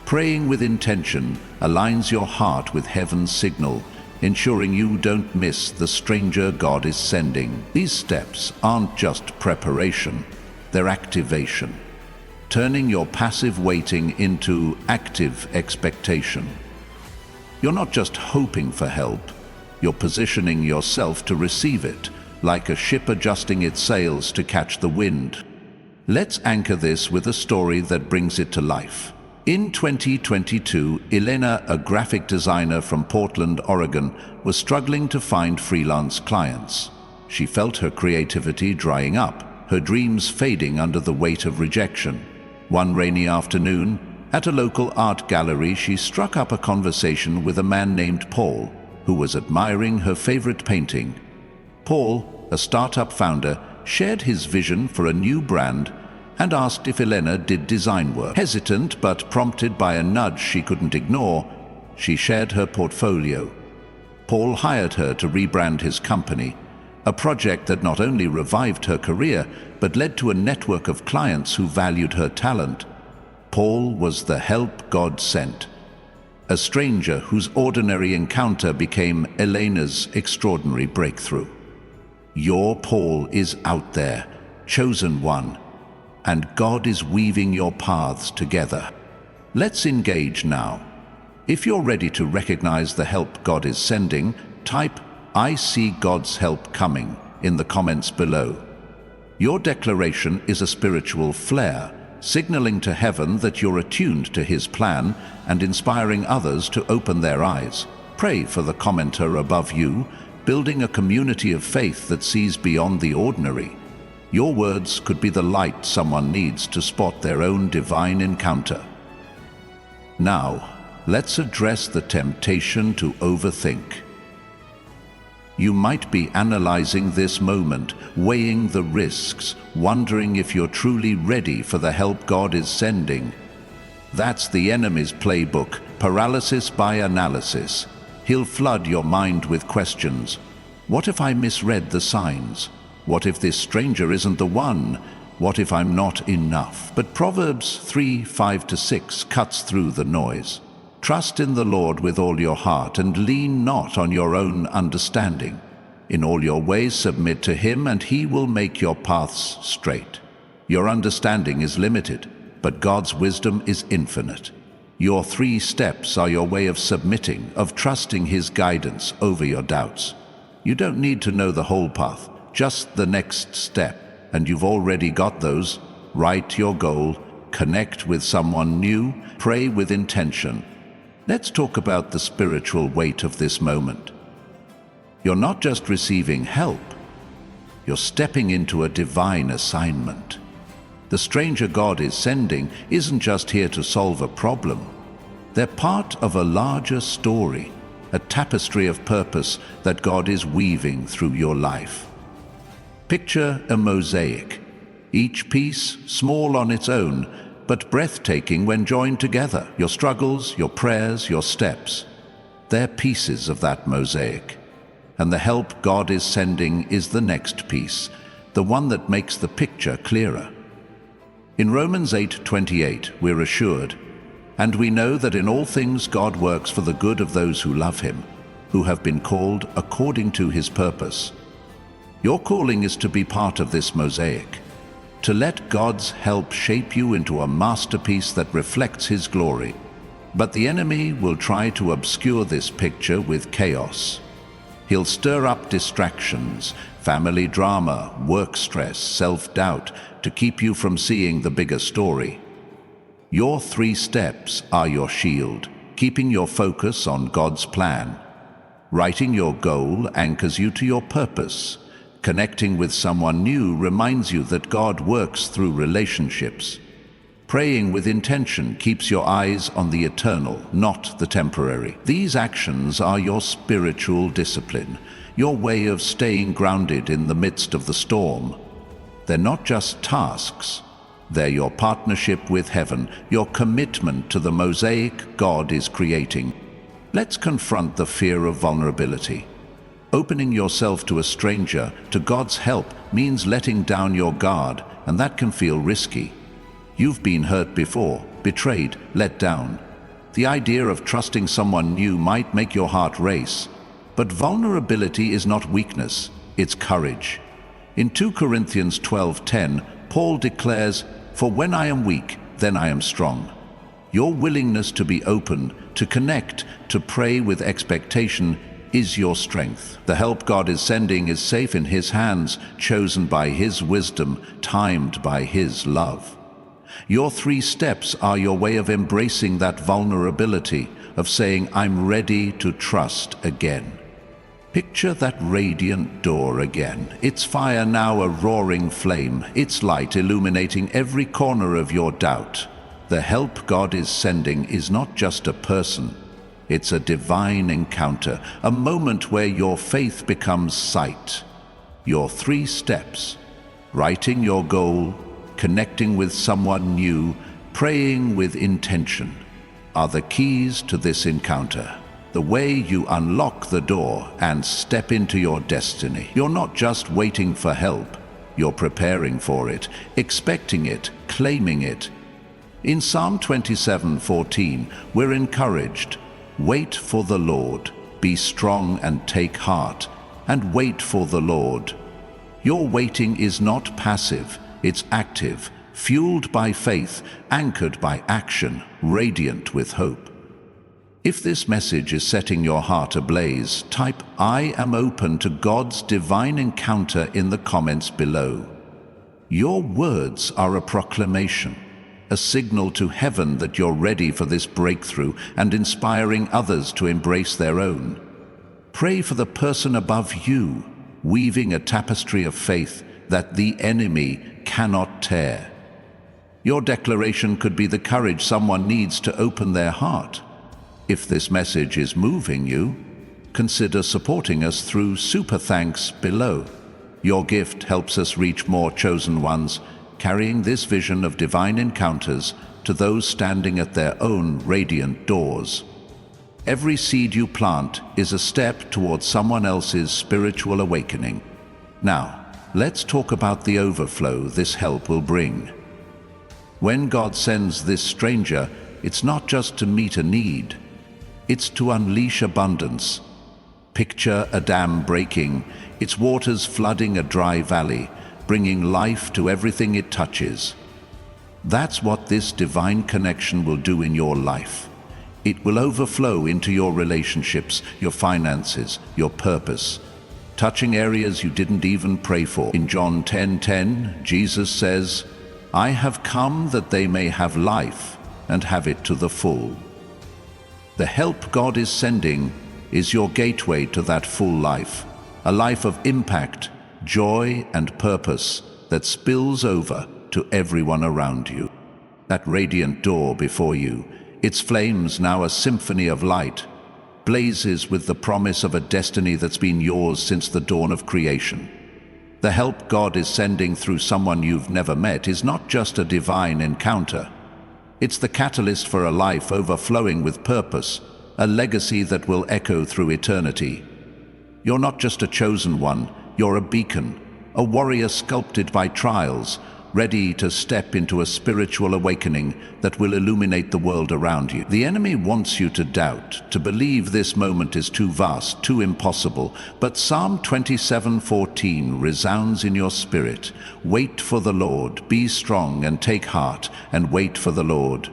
Praying with intention aligns your heart with heaven's signal, ensuring you don't miss the stranger God is sending. These steps aren't just preparation, they're activation, turning your passive waiting into active expectation. You're not just hoping for help, you're positioning yourself to receive it, like a ship adjusting its sails to catch the wind. Let's anchor this with a story that brings it to life. In 2022, Elena, a graphic designer from Portland, Oregon, was struggling to find freelance clients. She felt her creativity drying up, her dreams fading under the weight of rejection. One rainy afternoon, at a local art gallery, she struck up a conversation with a man named Paul, who was admiring her favorite painting. Paul, a startup founder, shared his vision for a new brand and asked if Elena did design work. Hesitant but prompted by a nudge she couldn't ignore, she shared her portfolio. Paul hired her to rebrand his company, a project that not only revived her career, but led to a network of clients who valued her talent. Paul was the help God sent, a stranger whose ordinary encounter became Elena's extraordinary breakthrough. Your Paul is out there, chosen one, and God is weaving your paths together. Let's engage now. If you're ready to recognize the help God is sending, type "I see God's help coming" in the comments below. Your declaration is a spiritual flare, signaling to heaven that you're attuned to His plan and inspiring others to open their eyes. Pray for the commenter above you, building a community of faith that sees beyond the ordinary. Your words could be the light someone needs to spot their own divine encounter. Now, let's address the temptation to overthink. You might be analyzing this moment, weighing the risks, wondering if you're truly ready for the help God is sending. That's the enemy's playbook, paralysis by analysis. He'll flood your mind with questions. What if I misread the signs? What if this stranger isn't the one? What if I'm not enough? But Proverbs 3:5-6 cuts through the noise. Trust in the Lord with all your heart and lean not on your own understanding. In all your ways submit to Him, and He will make your paths straight. Your understanding is limited, but God's wisdom is infinite. Your 3 steps are your way of submitting, of trusting His guidance over your doubts. You don't need to know the whole path, just the next step, and you've already got those. Write your goal, connect with someone new, pray with intention. Let's talk about the spiritual weight of this moment. You're not just receiving help, you're stepping into a divine assignment. The stranger God is sending isn't just here to solve a problem. They're part of a larger story, a tapestry of purpose that God is weaving through your life. Picture a mosaic, each piece small on its own, but breathtaking when joined together. Your struggles, your prayers, your steps, they're pieces of that mosaic. And the help God is sending is the next piece, the one that makes the picture clearer. In Romans 8:28, we're assured, "And we know that in all things God works for the good of those who love him, who have been called according to his purpose." Your calling is to be part of this mosaic, to let God's help shape you into a masterpiece that reflects his glory. But the enemy will try to obscure this picture with chaos. He'll stir up distractions, family drama, work stress, self-doubt, to keep you from seeing the bigger story. Your 3 steps are your shield, keeping your focus on God's plan. Writing your goal anchors you to your purpose. Connecting with someone new reminds you that God works through relationships. Praying with intention keeps your eyes on the eternal, not the temporary. These actions are your spiritual discipline, your way of staying grounded in the midst of the storm. They're not just tasks, they're your partnership with heaven, your commitment to the mosaic God is creating. Let's confront the fear of vulnerability. Opening yourself to a stranger, to God's help, means letting down your guard, and that can feel risky. You've been hurt before, betrayed, let down. The idea of trusting someone new might make your heart race. But vulnerability is not weakness, it's courage. In 2 Corinthians 12:10, Paul declares, "For when I am weak, then I am strong." Your willingness to be open, to connect, to pray with expectation is your strength. The help God is sending is safe in his hands, chosen by his wisdom, timed by his love. Your 3 steps are your way of embracing that vulnerability, of saying, "I'm ready to trust again." Picture that radiant door again. Its fire now a roaring flame, its light illuminating every corner of your doubt. The help God is sending is not just a person. It's a divine encounter, a moment where your faith becomes sight. Your 3 steps: writing your goal, connecting with someone new, praying with intention, are the keys to this encounter. The way you unlock the door and step into your destiny. You're not just waiting for help, you're preparing for it, expecting it, claiming it. In Psalm 27:14, we're encouraged, "Wait for the Lord, be strong and take heart, and wait for the Lord." Your waiting is not passive, it's active, fueled by faith, anchored by action, radiant with hope. If this message is setting your heart ablaze, type "I am open to God's divine encounter" in the comments below. Your words are a proclamation, a signal to heaven that you're ready for this breakthrough and inspiring others to embrace their own. Pray for the person above you, weaving a tapestry of faith that the enemy cannot tear. Your declaration could be the courage someone needs to open their heart. If this message is moving you, consider supporting us through Super Thanks below. Your gift helps us reach more chosen ones, carrying this vision of divine encounters to those standing at their own radiant doors. Every seed you plant is a step towards someone else's spiritual awakening. Now, let's talk about the overflow this help will bring. When God sends this stranger, it's not just to meet a need, it's to unleash abundance. Picture a dam breaking, its waters flooding a dry valley, bringing life to everything it touches. That's what this divine connection will do in your life. It will overflow into your relationships, your finances, your purpose, touching areas you didn't even pray for. In John 10:10, Jesus says, "I have come that they may have life and have it to the full." The help God is sending is your gateway to that full life. a life of impact, joy, and purpose that spills over to everyone around you. That radiant door before you, its flames now a symphony of light, blazes with the promise of a destiny that's been yours since the dawn of creation. The help God is sending through someone you've never met is not just a divine encounter. It's the catalyst for a life overflowing with purpose, a legacy that will echo through eternity. You're not just a chosen one, you're a beacon, a warrior sculpted by trials, ready to step into a spiritual awakening that will illuminate the world around you. The enemy wants you to doubt, to believe this moment is too vast, too impossible, but Psalm 27:14 resounds in your spirit. Wait for the Lord, be strong and take heart, and wait for the Lord.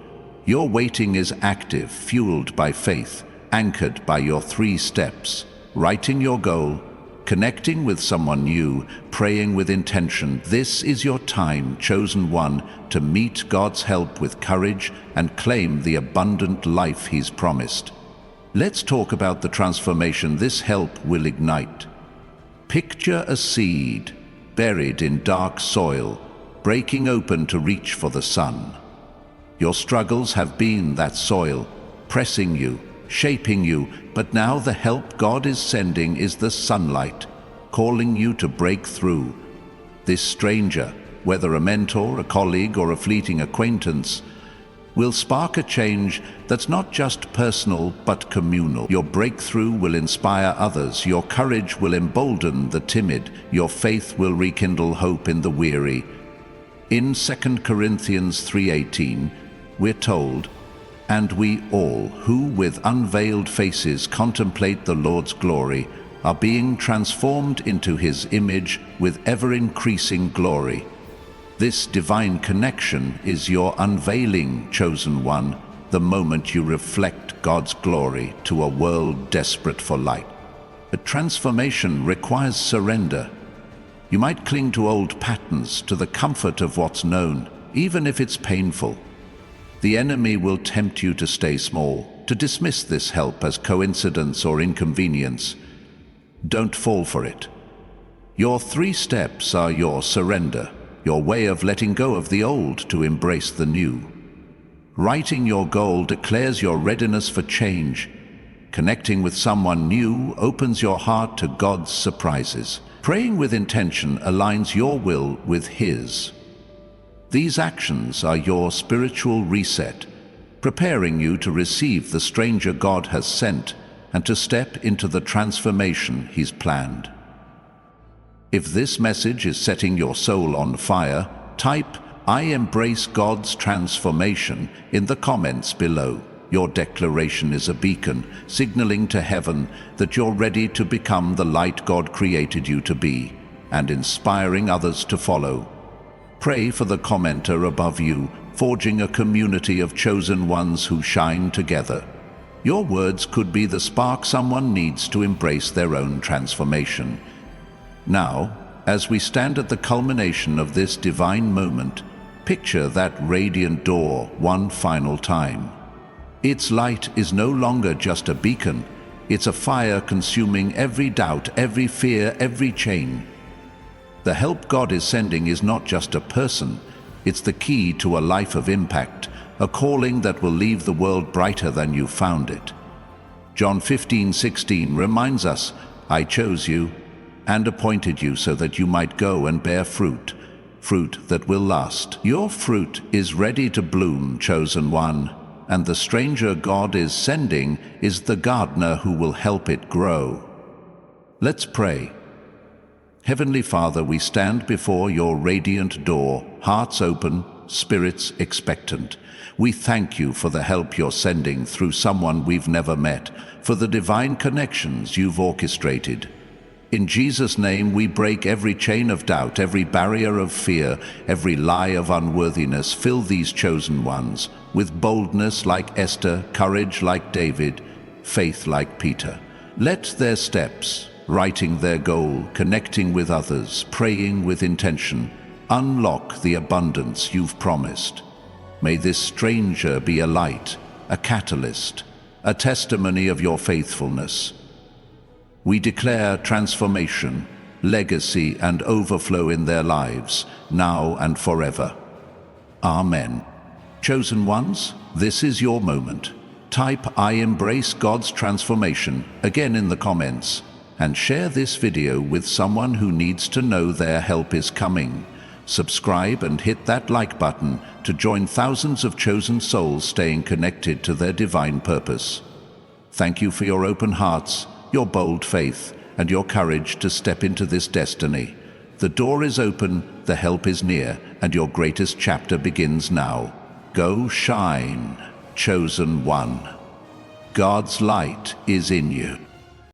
Your waiting is active, fueled by faith, anchored by your 3 steps: writing your goal, connecting with someone new, praying with intention. This is your time, chosen one, to meet God's help with courage and claim the abundant life He's promised. Let's talk about the transformation this help will ignite. Picture a seed buried in dark soil, breaking open to reach for the sun. Your struggles have been that soil, pressing you, shaping you, but now the help God is sending is the sunlight, calling you to break through. This stranger, whether a mentor, a colleague, or a fleeting acquaintance, will spark a change that's not just personal but communal. Your breakthrough will inspire others, your courage will embolden the timid, your faith will rekindle hope in the weary. In 2 Corinthians 3:18, we're told, "And we all, who with unveiled faces contemplate the Lord's glory, are being transformed into His image with ever-increasing glory." This divine connection is your unveiling, chosen one, the moment you reflect God's glory to a world desperate for light. A transformation requires surrender. You might cling to old patterns, to the comfort of what's known, even if it's painful. The enemy will tempt you to stay small, to dismiss this help as coincidence or inconvenience. Don't fall for it. Your 3 steps are your surrender, your way of letting go of the old to embrace the new. Writing your goal declares your readiness for change. Connecting with someone new opens your heart to God's surprises. Praying with intention aligns your will with His. These actions are your spiritual reset, preparing you to receive the stranger God has sent and to step into the transformation He's planned. If this message is setting your soul on fire, type "I embrace God's transformation" in the comments below. Your declaration is a beacon, signaling to heaven that you're ready to become the light God created you to be, and inspiring others to follow. Pray for the commenter above you, forging a community of chosen ones who shine together. Your words could be the spark someone needs to embrace their own transformation. Now, as we stand at the culmination of this divine moment, picture that radiant door one final time. Its light is no longer just a beacon, it's a fire consuming every doubt, every fear, every chain. The help God is sending is not just a person, it's the key to a life of impact, a calling that will leave the world brighter than you found it. John 15:16 reminds us, "I chose you and appointed you so that you might go and bear fruit, fruit that will last." Your fruit is ready to bloom, chosen one, and the stranger God is sending is the gardener who will help it grow. Let's pray. Heavenly Father, we stand before your radiant door, hearts open, spirits expectant. We thank you for the help you're sending through someone we've never met, for the divine connections you've orchestrated. In Jesus' name, we break every chain of doubt, every barrier of fear, every lie of unworthiness. Fill these chosen ones with boldness like Esther, courage like David, faith like Peter. Let their steps, writing their goal, connecting with others, praying with intention, unlock the abundance you've promised. May this stranger be a light, a catalyst, a testimony of your faithfulness. We declare transformation, legacy, and overflow in their lives, now and forever. Amen. Chosen ones, this is your moment. Type "I embrace God's transformation" again in the comments, and share this video with someone who needs to know their help is coming. Subscribe and hit that like button to join thousands of chosen souls staying connected to their divine purpose. Thank you for your open hearts, your bold faith, and your courage to step into this destiny. The door is open, the help is near, and your greatest chapter begins now. Go shine, chosen one. God's light is in you.